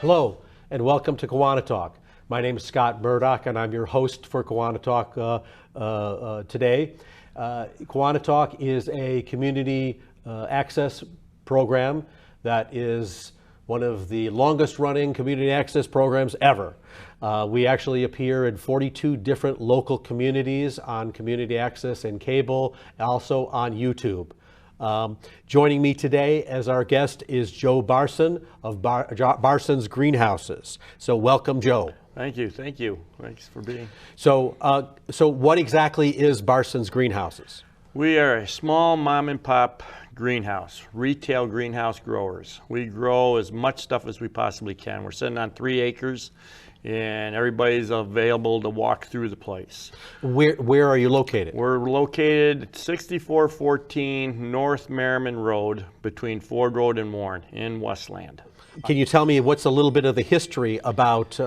Hello, and welcome to KiwaniTalk. My name is Scott Murdoch, and I'm your host for KiwaniTalk today. KiwaniTalk is a community access program that is one of the longest running community access programs ever. We actually appear in 42 different local communities on community access and cable, also on YouTube. Joining me today as our guest is Joe Barson of Barson's Greenhouses. So welcome, Joe. Thank you. Thanks for being. So what exactly is Barson's Greenhouses? We are a small mom and pop greenhouse, retail greenhouse growers. We grow as much stuff as we possibly can. We're sitting on 3 acres and everybody's available to walk through the place. Where are you located? We're located at 6414 North Merriman Road between Ford Road and Warren in Westland. Can you tell me what's a little bit of the history about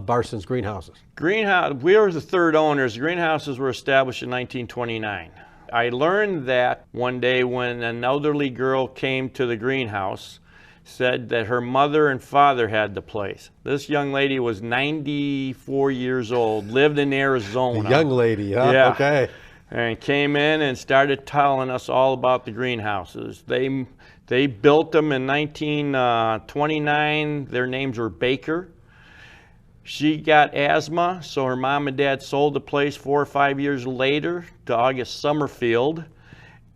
Barson's Greenhouses? We are the third owners. Greenhouses were established in 1929. I learned that one day when an elderly girl came to the greenhouse, said that her mother and father had the place. This young lady was 94 years old, lived in Arizona. A young lady, huh? Yeah. Okay. And came in and started telling us all about the greenhouses. They built them in 1929. Their names were Baker. She got asthma, so her mom and dad sold the place 4 or 5 years later to August Summerfield.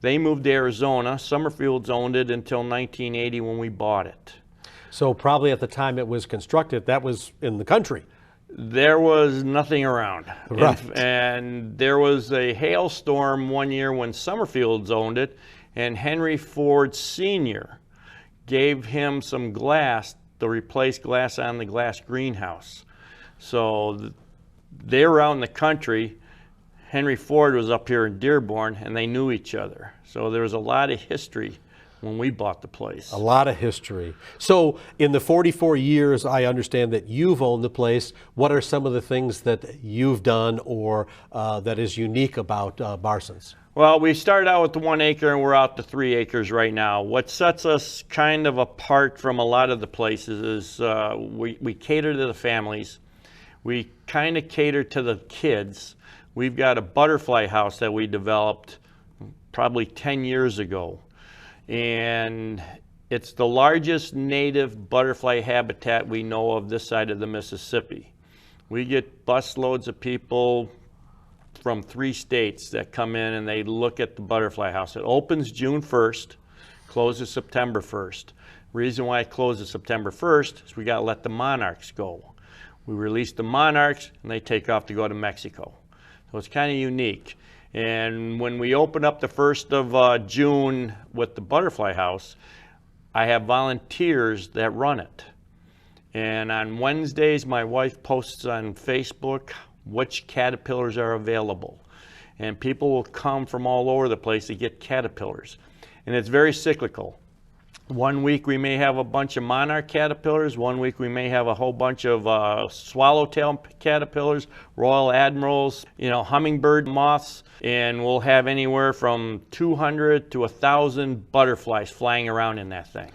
They moved to Arizona. Summerfield's owned it until 1980 when we bought it. So probably at the time it was constructed, that was in the country. There was nothing around. Right. And there was a hailstorm one year when Summerfield's owned it, and Henry Ford Sr. gave him some glass to replace glass on the glass greenhouse. So they were out in the country. Henry Ford was up here in Dearborn, and they knew each other. So there was a lot of history when we bought the place. A lot of history. So in the 44 years, I understand that you've owned the place. What are some of the things that you've done or that is unique about Barson's? Well, we started out with the 1 acre and we're out to 3 acres right now. What sets us kind of apart from a lot of the places is we cater to the families. We kind of cater to the kids. We've got a butterfly house that we developed probably 10 years ago. And it's the largest native butterfly habitat we know of this side of the Mississippi. We get bus loads of people from 3 states that come in and they look at the butterfly house. It opens June 1st, closes September 1st. Reason why it closes September 1st is we got to let the monarchs go. We release the monarchs and they take off to go to Mexico. So it's kind of unique. And when we open up the 1st of June with the butterfly house, I have volunteers that run it. And on Wednesdays, my wife posts on Facebook which caterpillars are available. And people will come from all over the place to get caterpillars. And it's very cyclical. One week we may have a bunch of monarch caterpillars. One week we may have a whole bunch of swallowtail caterpillars, royal admirals, hummingbird moths, and we'll have anywhere from 200 to 1,000 butterflies flying around in that thing.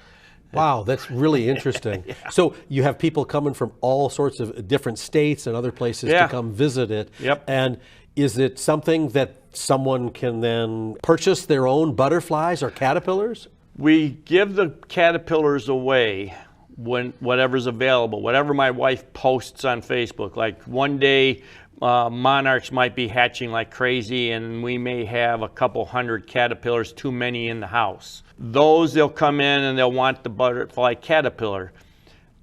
Wow, that's really interesting. Yeah. So you have people coming from all sorts of different states and other places to come visit it. Yep. And is it something that someone can then purchase their own butterflies or caterpillars? We give the caterpillars away when whatever's available, whatever my wife posts on Facebook. Like one day, monarchs might be hatching like crazy and we may have a couple hundred caterpillars, too many in the house. Those, they'll come in and they'll want the butterfly caterpillar.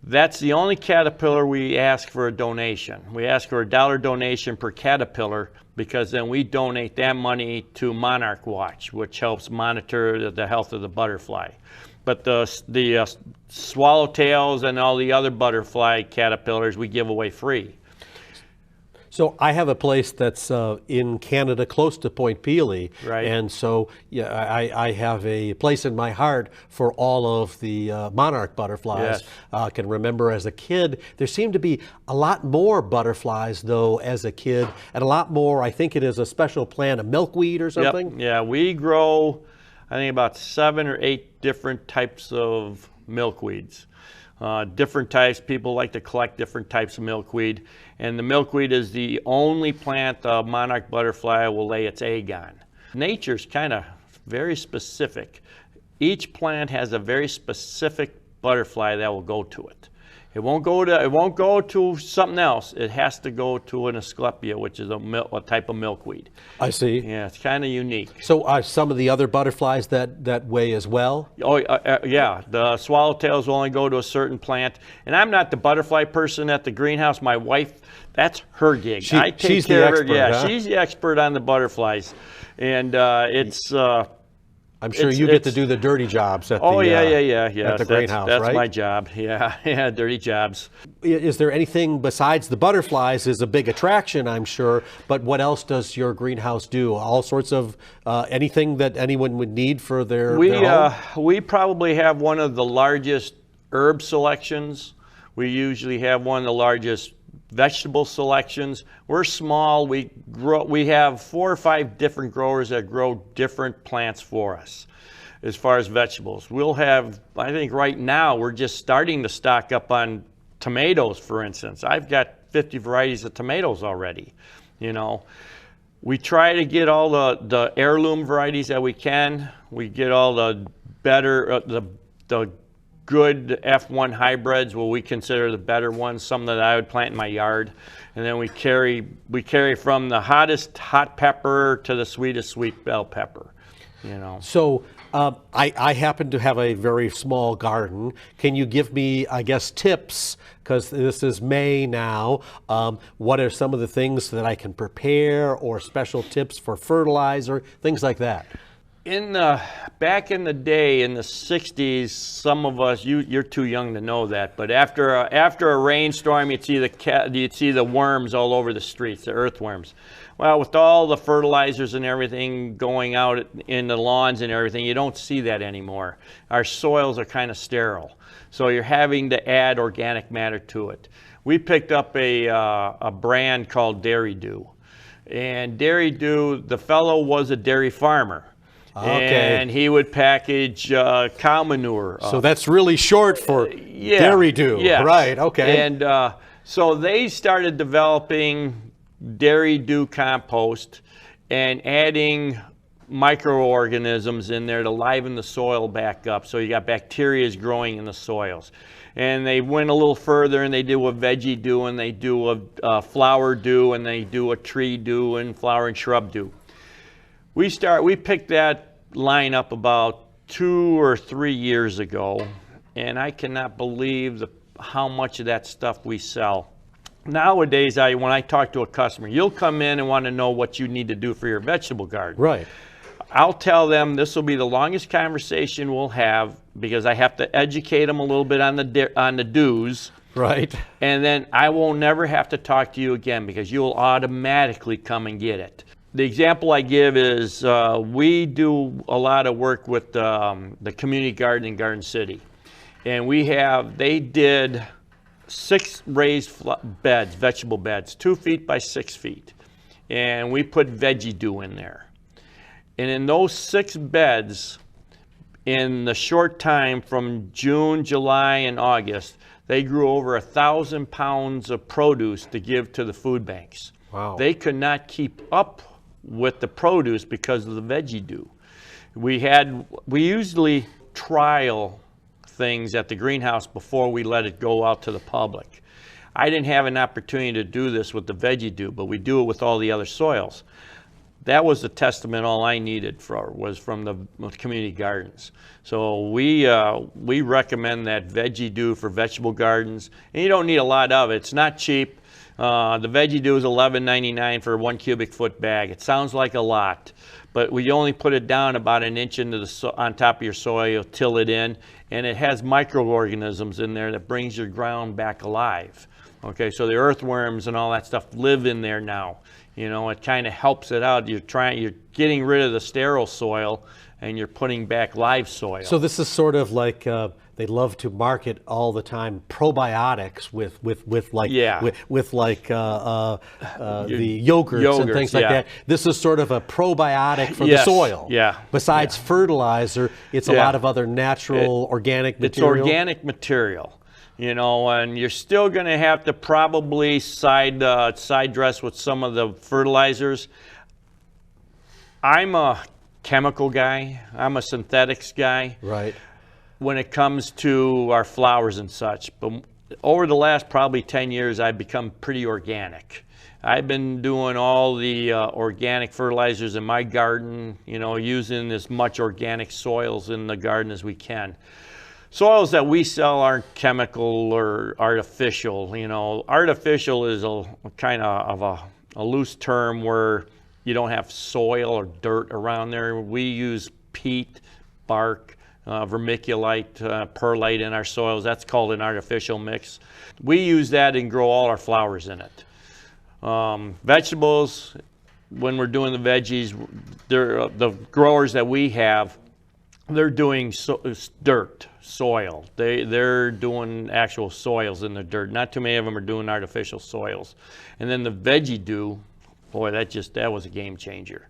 That's the only caterpillar we ask for a donation. We ask for a $1 donation per caterpillar because then we donate that money to Monarch Watch, which helps monitor the health of the butterfly. But the swallowtails and all the other butterfly caterpillars we give away free. So I have a place that's in Canada close to Point Pelee. Right. And so yeah, I have a place in my heart for all of the monarch butterflies. Yes. Can remember as a kid, there seemed to be a lot more butterflies though as a kid, and a lot more, I think it is a special plant, a milkweed or something? Yep. Yeah, we grow, I think about 7 or 8 different types of milkweeds. different types. People like to collect different types of milkweed. And the milkweed is the only plant the monarch butterfly will lay its egg on. Nature's kind of very specific. Each plant has a very specific butterfly that will go to it. It won't go to something else. It has to go to an Asclepia, which is a type of milkweed. I see. Yeah, it's kind of unique. So are some of the other butterflies that way as well? Oh, yeah. The swallowtails will only go to a certain plant. And I'm not the butterfly person at the greenhouse. My wife, that's her gig. I take she's care the of her. expert, Yeah, huh? she's the expert on the butterflies. And it's... I'm sure you get to do the dirty jobs at the greenhouse, that's right? my job. Yeah, dirty jobs. Is there anything besides the butterflies is a big attraction, I'm sure, but what else does your greenhouse do? All sorts of anything that anyone would need for their home? We probably have one of the largest herb selections. We usually have one of the largest vegetable selections. We're small. We have 4 or 5 different growers that grow different plants for us as far as vegetables. We'll have, I think right now, we're just starting to stock up on tomatoes, for instance. I've got 50 varieties of tomatoes already, you know. We try to get all the heirloom varieties that we can. We get all the better, the good F1 hybrids, what we consider the better ones, some that I would plant in my yard. And then we carry from the hottest hot pepper to the sweetest sweet bell pepper, you know. So I happen to have a very small garden. Can you give me, I guess, tips, because this is May now, what are some of the things that I can prepare or special tips for fertilizer, things like that? Back in the day, in the 60s, some of us, you're too young to know that, but after a rainstorm, you'd see the worms all over the streets, the earthworms. Well, with all the fertilizers and everything going out in the lawns and everything, you don't see that anymore. Our soils are kind of sterile, so you're having to add organic matter to it. We picked up a brand called Dairy Dew, and Dairy Dew, the fellow was a dairy farmer. Okay. And he would package cow manure. So that's really short for Dairy Dew, yes. Right? Okay. And so they started developing Dairy Dew compost and adding microorganisms in there to liven the soil back up. So you got bacteria growing in the soils. And they went a little further and they do a veggie dew and they do a flower dew and they do a tree dew and flower and shrub dew. We picked that line up about 2 or 3 years ago, and I cannot believe how much of that stuff we sell. Nowadays, when I talk to a customer, you'll come in and want to know what you need to do for your vegetable garden. Right. I'll tell them this will be the longest conversation we'll have because I have to educate them a little bit on the dews. Right. And then I will never have to talk to you again because you'll automatically come and get it. The example I give is we do a lot of work with the community garden in Garden City. And they did 6 raised beds, vegetable beds, 2 feet by 6 feet. And we put veggie dew in there. And in those 6 beds, in the short time from June, July, and August, they grew over 1,000 pounds of produce to give to the food banks. Wow. They could not keep up with the produce because of the veggie dew. We usually trial things at the greenhouse before we let it go out to the public. I didn't have an opportunity to do this with the veggie dew, but we do it with all the other soils. That was the testament all I needed was from the community gardens. So we recommend that veggie dew for vegetable gardens, and you don't need a lot of it. It's not cheap. The veggie dew is $11.99 for a 1 cubic foot bag. It sounds like a lot, but we only put it down about an inch on top of your soil, you'll till it in, and it has microorganisms in there that brings your ground back alive. Okay, so the earthworms and all that stuff live in there now. You know, it kind of helps it out. You're getting rid of the sterile soil and you're putting back live soil. So this is sort of like they love to market all the time probiotics with the yogurts and things like that. This is sort of a probiotic for the soil. Yeah. Besides fertilizer, it's a lot of other natural organic material. It's organic material. you know, and you're still going to have to probably side dress with some of the fertilizers. I'm a chemical guy. I'm a synthetics guy. Right. When it comes to our flowers and such. But over the last probably 10 years, I've become pretty organic. I've been doing all the organic fertilizers in my garden, you know, using as much organic soils in the garden as we can. Soils that we sell aren't chemical or artificial. You know, artificial is a kind of a loose term where you don't have soil or dirt around there. We use peat, bark, vermiculite, perlite in our soils. That's called an artificial mix. We use that and grow all our flowers in it. Vegetables, when we're doing the veggies, the growers that we have, they're doing dirt, soil. They're doing actual soils in the dirt. Not too many of them are doing artificial soils. And then the veggie dew, boy, that was a game changer.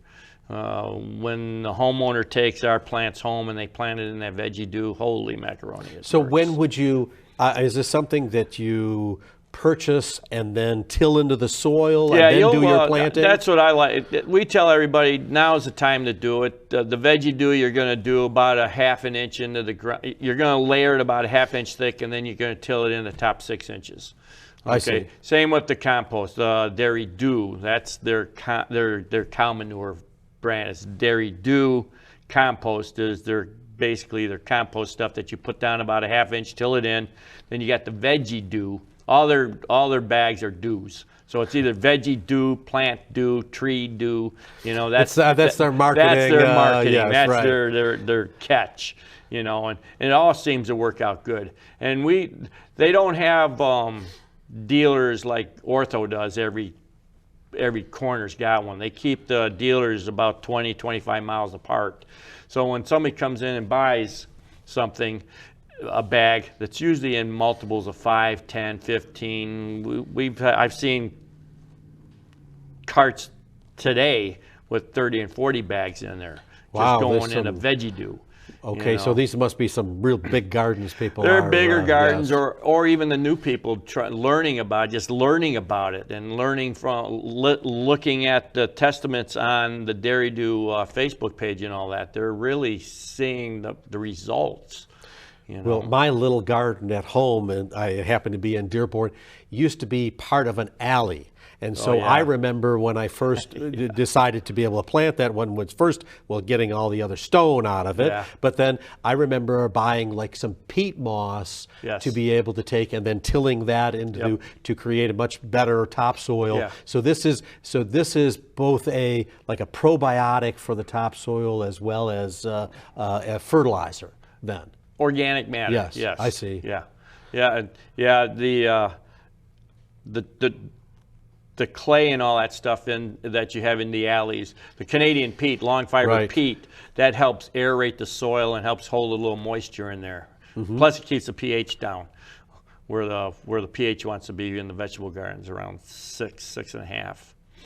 When the homeowner takes our plants home and they plant it in that veggie dew, holy macaroni. So when would you, is this something that you purchase and then till into the soil and then do your planting? That's what I like. We tell everybody now's the time to do it. The veggie dew you're going to do about a ½ an inch into the ground. You're going to layer it about a ½ inch thick, and then you're going to till it in the top 6 inches. Okay. I see. Same with the compost. Dairy Dew. That's their cow manure brand. It's Dairy Dew compost. Is basically their compost stuff that you put down about a ½ inch, till it in. Then you got the veggie dew. All their bags are dews. So it's either veggie dew, plant dew, tree dew. You know, that's their marketing. That's their marketing. Yes, that's right. their catch. You know, and it all seems to work out good. And they don't have dealers like Ortho does. Every corner's got one. They keep the dealers about 20, 25 miles apart. So when somebody comes in and buys something, a bag that's usually in multiples of 5, 10, 15. I've seen carts today with 30 and 40 bags in there, wow, just going in a veggie dew. Okay, you know? So these must be some real big gardens people They're bigger gardens, yes. or even the new people learning about it and learning from looking at the testaments on the Dairy Dew Facebook page and all that. They're really seeing the results. You know? Well, my little garden at home, and I happen to be in Dearborn, used to be part of an alley. And so I remember when I first decided to be able to plant that one was first, getting all the other stone out of it. Yeah. But then I remember buying like some peat moss to be able to take and then tilling that into to create a much better topsoil. Yeah. So this is both a probiotic for the topsoil as well as a fertilizer then. Organic matter. Yes, yes, I see. The clay and all that stuff that you have in the alleys, the Canadian peat, long fiber peat, that helps aerate the soil and helps hold a little moisture in there. Mm-hmm. Plus, it keeps the pH down, where the pH wants to be in the vegetable gardens, around 6, 6.5.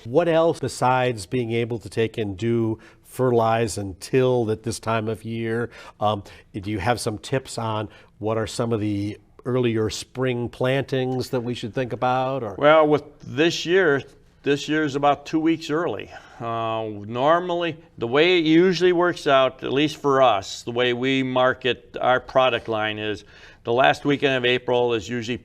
What else besides being able to take and do fertilize and till at this time of year? Do you have some tips on what are some of the earlier spring plantings that we should think about? Or? Well, with this year is about 2 weeks early. Normally, the way it usually works out, at least for us, the way we market our product line is the last weekend of April is usually a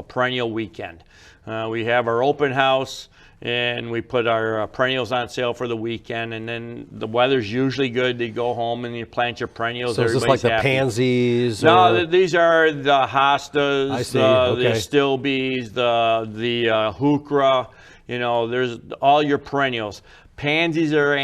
perennial weekend. We have our open house, and we put our perennials on sale for the weekend, and then the weather's usually good. You go home and you plant your perennials. So is this like the pansies? No, these are the hostas, I see. The stilbees, the heuchera. You know, there's all your perennials. Pansies are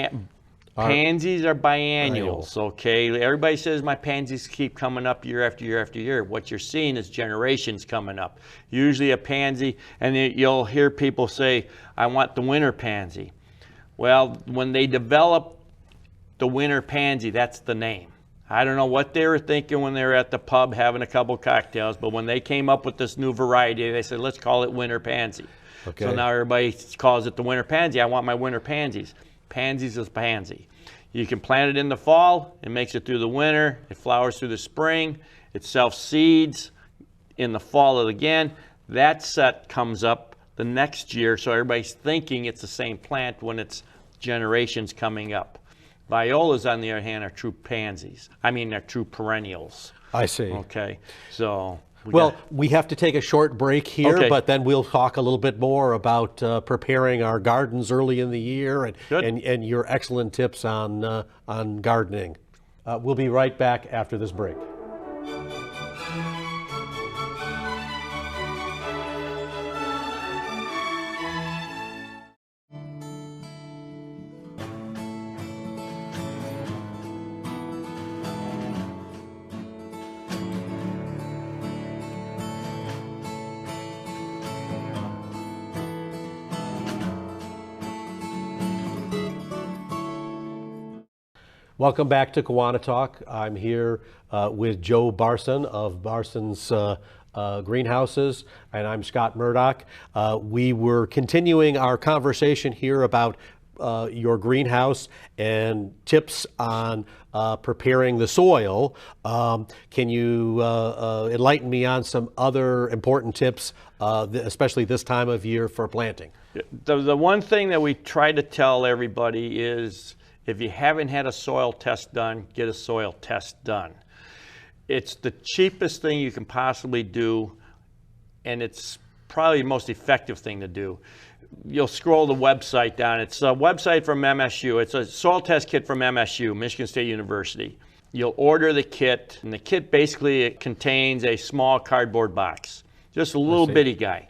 biennials, okay? Everybody says my pansies keep coming up year after year after year. What you're seeing is generations coming up. Usually a pansy, and you'll hear people say, I want the winter pansy. Well, when they develop the winter pansy, that's the name. I don't know what they were thinking when they were at the pub having a couple cocktails, but when they came up with this new variety, they said, let's call it winter pansy. Okay. So now everybody calls it the winter pansy. I want my winter pansies. Pansies is pansy. You can plant it in the fall. It makes it through the winter. It flowers through the spring. It self-seeds. in the fall again. That set comes up the next year, so everybody's thinking it's the same plant when it's generations coming up. Violas, on the other hand, are true pansies. I mean, they're true perennials. I see. Okay, so. We have to take a short break here, Okay. but then we'll talk a little bit more about preparing our gardens early in the year and your excellent tips on gardening. We'll be right back after this break. Welcome back to KiwaniTalk. I'm here with Joe Barson of Barson's Greenhouses, and I'm Scott Murdoch. We were continuing our conversation here about your greenhouse and tips on preparing the soil. Can you enlighten me on some other important tips, especially this time of year for planting? The one thing that we try to tell everybody is, if you haven't had a soil test done, get a soil test done. It's the cheapest thing you can possibly do, and it's probably the most effective thing to do. You'll scroll the website down. It's a website from MSU. It's a soil test kit from MSU, Michigan State University. You'll order the kit, and the kit basically contains a small cardboard box, just a little bitty guy.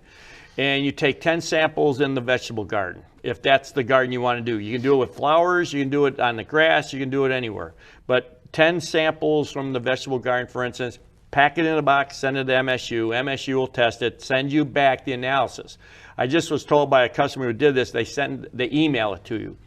And you take 10 samples in the vegetable garden, if that's the garden you want to do. You can do it with flowers, you can do it on the grass, you can do it anywhere. But 10 samples from the vegetable garden, for instance, pack it in a box, send it to MSU. MSU will test it, send you back the analysis. I just was told by a customer who did this, they email it to you.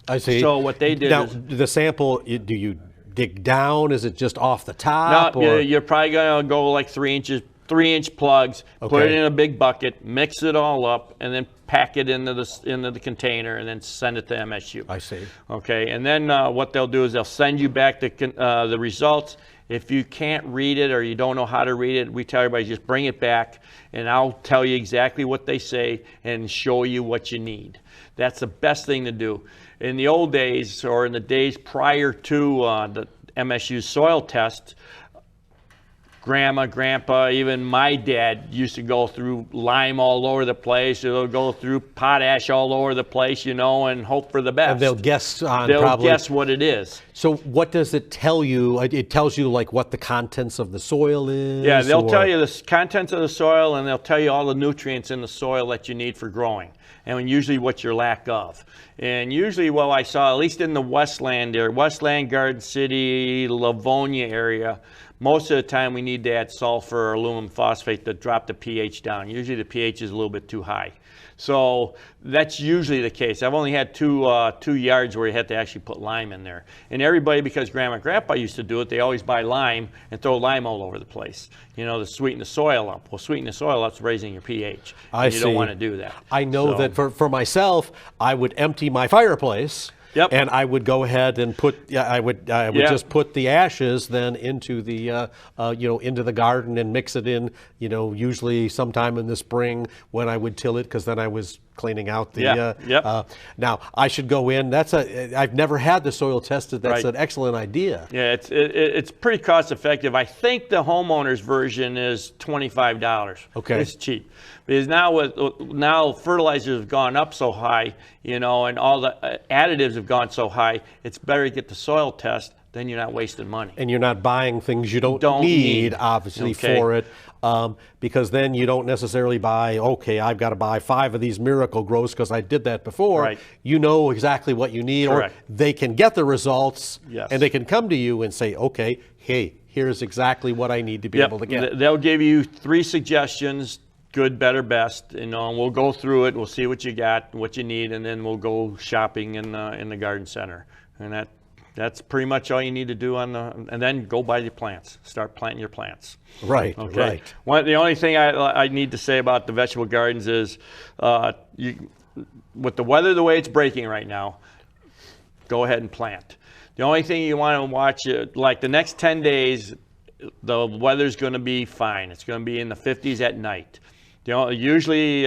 I see. So what they did now, is... the sample, do you dig down? Is it just off the top? No, you're probably going to go like 3-inch plugs, put it in a big bucket, mix it all up, and then pack it into the container, and then send it to MSU. I see. Okay, and then what they'll do is they'll send you back the results. If you can't read it or you don't know how to read it, we tell everybody just bring it back, and I'll tell you exactly what they say and show you what you need. That's the best thing to do. In the old days, or in the days prior to the MSU soil test, Grandma, Grandpa, even my dad used to go through lime all over the place. They'll go through potash all over the place, you know, and hope for the best. And they'll guess on They'll guess what it is. So what does it tell you? It tells you like what the contents of the soil is? Yeah, they'll tell you the contents of the soil, and they'll tell you all the nutrients in the soil that you need for growing, and usually what your lack of. And usually, well, I saw, at least in the Westland area, Westland, Garden City, Livonia area, most of the time we need to add sulfur or aluminum phosphate to drop the pH down. Usually the pH is a little bit too high. So that's usually the case. I've only had two yards where you had to actually put lime in there. And everybody, because Grandma and Grandpa used to do it, they always buy lime and throw lime all over the place, you know, to sweeten the soil up. Well, sweeten the soil up's raising your pH. You don't want to do that. I know that for myself, I would empty my fireplace. Yep. And I would go ahead and put, I would just put the ashes then into the, into the garden and mix it in, usually sometime in the spring when I would till it, because then I was cleaning out the, now I should go in, I've never had the soil tested. That's an excellent idea. Yeah, it's pretty cost effective. I think the homeowner's version is $25. Okay. It's cheap. Because now fertilizers have gone up so high, and all the additives have gone so high, it's better to get the soil test, then you're not wasting money. And you're not buying things you don't need, obviously, for it. Because then you don't necessarily buy, okay, I've got to buy 5 of these Miracle Grows because I did that before. Right. You know exactly what you need. Correct. Or they can get the results, Yes. and they can come to you and say, okay, hey, here's exactly what I need to be able to get. They'll give you 3 suggestions, good, better, best, and we'll go through it, we'll see what you got, what you need, and then we'll go shopping in the garden center. And that's pretty much all you need to do and then go buy your plants. Start planting your plants. Right, okay. right. The only thing I need to say about the vegetable gardens is, with the weather the way it's breaking right now, go ahead and plant. The only thing you want to watch, like the next 10 days, the weather's going to be fine. It's going to be in the 50s at night. Usually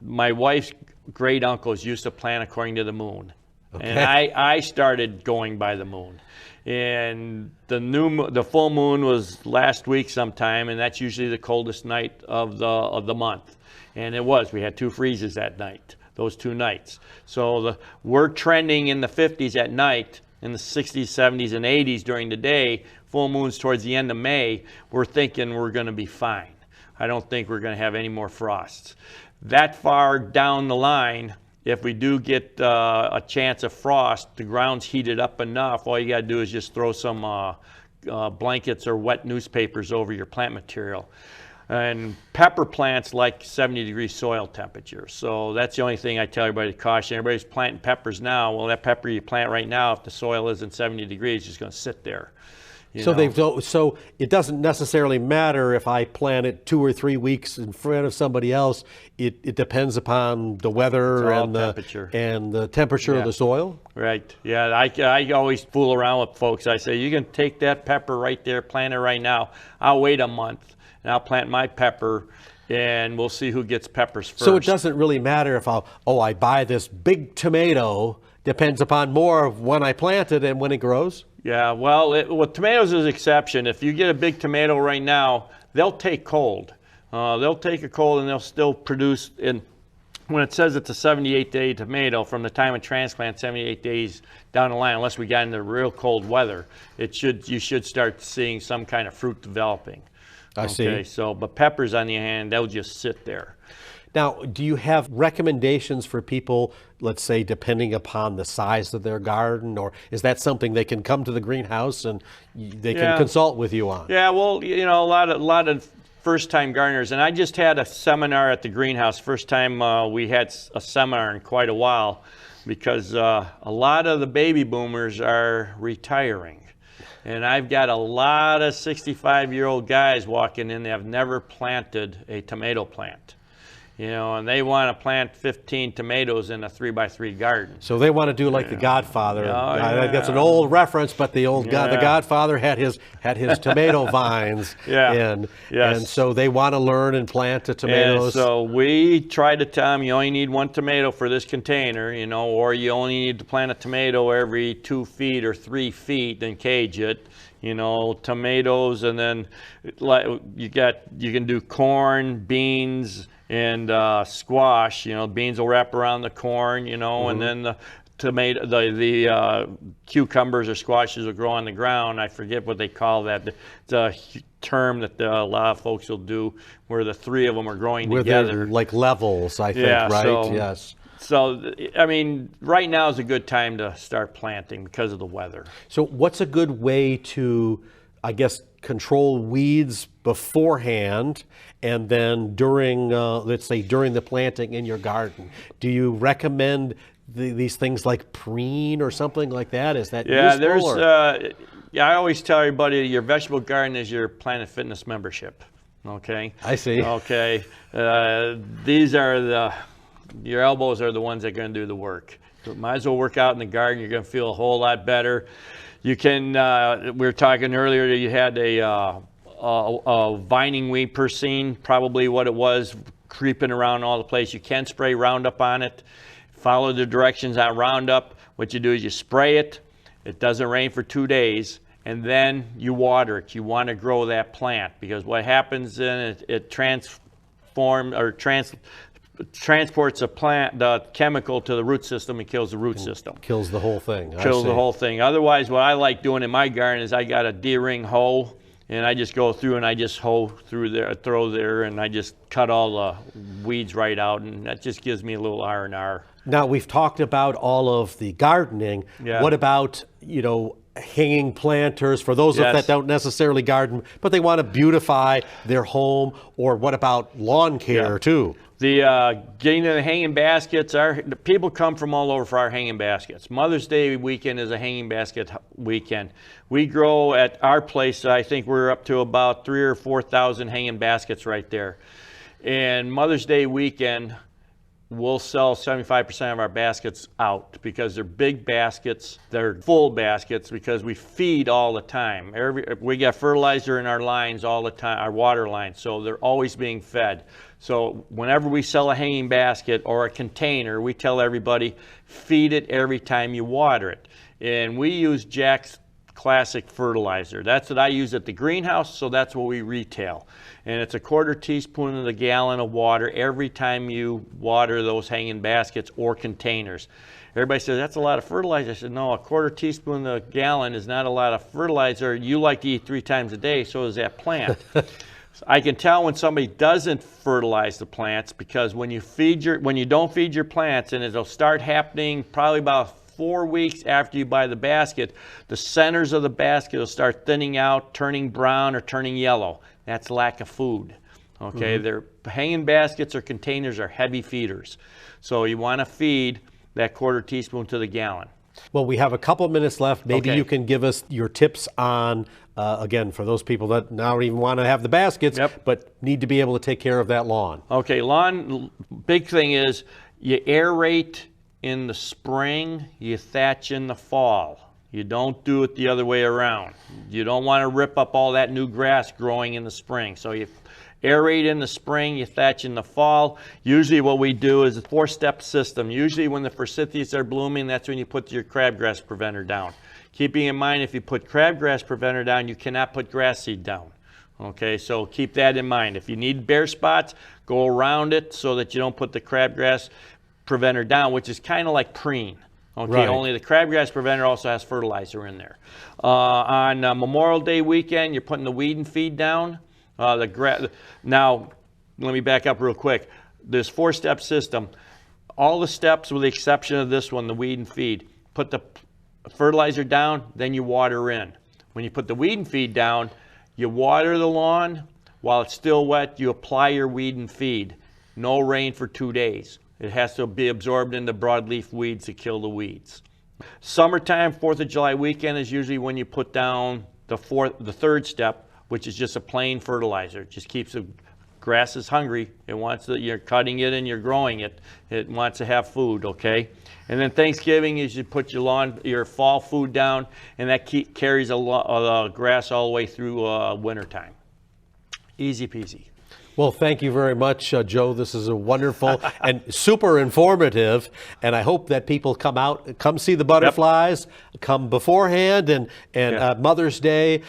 my wife's great uncles used to plant according to the moon. Okay. And I started going by the moon. And the full moon was last week sometime, and that's usually the coldest night of the month. And it was. We had 2 freezes that night, those 2 nights. So we're trending in the 50s at night, in the 60s, 70s, and 80s during the day. Full moons towards the end of May. We're thinking we're going to be fine. I don't think we're going to have any more frosts. That far down the line, if we do get a chance of frost, the ground's heated up enough, all you got to do is just throw some blankets or wet newspapers over your plant material. And pepper plants like 70-degree soil temperature. So that's the only thing I tell everybody to caution. Everybody's planting peppers now. Well, that pepper you plant right now, if the soil isn't 70 degrees, it's just going to sit there. So it doesn't necessarily matter if I plant it 2 or 3 weeks in front of somebody else. It depends upon the weather and the temperature of the soil. Right. Yeah. I always fool around with folks. I say, you can take that pepper right there, plant it right now. I'll wait a month and I'll plant my pepper, and we'll see who gets peppers first. So it doesn't really matter if I buy this big tomato. Depends upon more of when I plant it and when it grows. Yeah, well, tomatoes is an exception. If you get a big tomato right now, they'll take cold. They'll take a cold and they'll still produce. And when it says it's a 78-day tomato, from the time of transplant, 78 days down the line, unless we got into real cold weather, you should start seeing some kind of fruit developing. I see. So, but peppers, on the other hand, they'll just sit there. Now, do you have recommendations for people, let's say, depending upon the size of their garden, or is that something they can come to the greenhouse and they can consult with you on? Yeah, well, a lot of first-time gardeners, and I just had a seminar at the greenhouse. First time we had a seminar in quite a while, because a lot of the baby boomers are retiring. And I've got a lot of 65-year-old guys walking in that have never planted a tomato plant. And they want to plant 15 tomatoes in a 3x3 garden. So they want to do like The Godfather. That's an old reference, but the Godfather had his tomato vines. And so they want to learn and plant the tomatoes. And so we try to tell them, you only need 1 tomato for this container, or you only need to plant a tomato every 2 feet or 3 feet and cage it. Tomatoes, and then you can do corn, beans, and squash. Beans will wrap around the corn, and then the cucumbers or squashes will grow on the ground. I forget what they call that. It's a term that a lot of folks will do, where the 3 of them are growing together. They're like levels, I think, right? Yes. So, I mean, right now is a good time to start planting because of the weather. So what's a good way to, I guess, control weeds beforehand, and then during, let's say, during the planting in your garden? Do you recommend these things like preen or something like that? Is that useful? I always tell everybody your vegetable garden is your Planet Fitness membership. Okay? I see. Okay. Your elbows are the ones that are going to do the work. So might as well work out in the garden. You're going to feel a whole lot better. You can, we were talking earlier, you had a vining weed persine, probably what it was, creeping around all the place. You can spray Roundup on it. Follow the directions on Roundup. What you do is you spray it. It doesn't rain for 2 days. And then you water it. You want to grow that plant, because what happens then, it transports the chemical to the root system and kills the root system. Kills the whole thing. Kills the whole thing. Otherwise, what I like doing in my garden is I got a D-ring hoe, and I just go through and I just hoe through there, throw there, and I just cut all the weeds right out, and that just gives me a little R&R. Now, we've talked about all of the gardening. Yeah. What about, hanging planters for those that don't necessarily garden, but they want to beautify their home? Or what about lawn care too? Getting the hanging baskets, the people come from all over for our hanging baskets. Mother's Day weekend is a hanging basket weekend. We grow at our place, I think we're up to about 3,000 or 4,000 hanging baskets right there. And Mother's Day weekend, we'll sell 75% of our baskets out because they're big baskets, they're full baskets because we feed all the time. We got fertilizer in our lines all the time, our water lines, so they're always being fed. So whenever we sell a hanging basket or a container, we tell everybody, feed it every time you water it. And we use Jack's Classic fertilizer. That's what I use at the greenhouse, so that's what we retail. And it's a 1/4 teaspoon in the gallon of water every time you water those hanging baskets or containers. Everybody says, that's a lot of fertilizer. I said, no, a 1/4 teaspoon in a gallon is not a lot of fertilizer. You like to eat 3 times a day, so does that plant. I can tell when somebody doesn't fertilize the plants, because when you don't feed your plants, and it'll start happening probably about 4 weeks after you buy the basket, the centers of the basket will start thinning out, turning brown or turning yellow. That's lack of food. Okay, Their hanging baskets or containers are heavy feeders. So you want to feed that 1/4 teaspoon to the gallon. Well, we have a couple minutes left. Maybe Okay. you can give us your tips on, again, for those people that now don't even want to have the baskets, but need to be able to take care of that lawn. Okay, lawn, big thing is you aerate in the spring, you thatch in the fall. You don't do it the other way around. You don't want to rip up all that new grass growing in the spring. So you aerate in the spring, you thatch in the fall. Usually what we do is a 4-step system. Usually when the forsythias are blooming, that's when you put your crabgrass preventer down. Keeping in mind, if you put crabgrass preventer down, you cannot put grass seed down. Okay, so keep that in mind. If you need bare spots, go around it so that you don't put the crabgrass preventer down, which is kind of like preen. Okay, Right. Only the crabgrass preventer also has fertilizer in there. On Memorial Day weekend, you're putting the weed and feed down. Now, let me back up real quick. This 4-step system, all the steps with the exception of this one, the weed and feed. Put the fertilizer down, then you water in. When you put the weed and feed down, you water the lawn. While it's still wet, you apply your weed and feed. No rain for 2 days. It has to be absorbed into broadleaf weeds to kill the weeds. Summertime, 4th of July weekend is usually when you put down the 3rd step, which is just a plain fertilizer. It just keeps the grass is hungry. It wants to, you're cutting it and you're growing it. It wants to have food, okay? And then Thanksgiving, you should put your fall food down, and that carries the grass all the way through wintertime. Easy peasy. Well, thank you very much, Joe. This is a wonderful and super informative, and I hope that people come see the butterflies, come beforehand, and Mother's Day.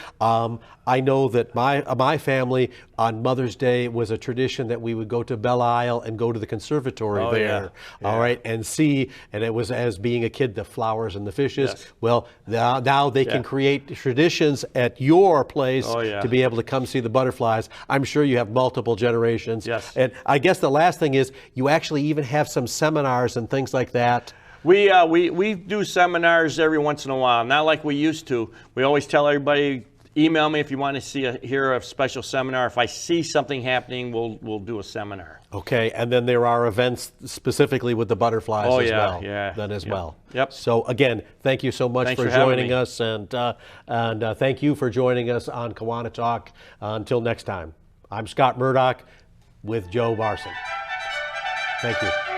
I know that my family on Mother's Day was a tradition that we would go to Belle Isle and go to the conservatory there, all right, and see, and it was, as being a kid, the flowers and the fishes. Yes. Well, now they can create traditions at your place to be able to come see the butterflies. I'm sure you have multiple generations. Yes. And I guess the last thing is you actually even have some seminars and things like that. We do seminars every once in a while, not like we used to. We always tell everybody, email me if you want to hear a special seminar. If I see something happening, we'll do a seminar. Okay, and then there are events specifically with the butterflies as well. Yep. So again, thank you so much for joining us, and thank you for joining us on KiwaniTalk. Until next time, I'm Scott Murdoch with Joe Barson. Thank you.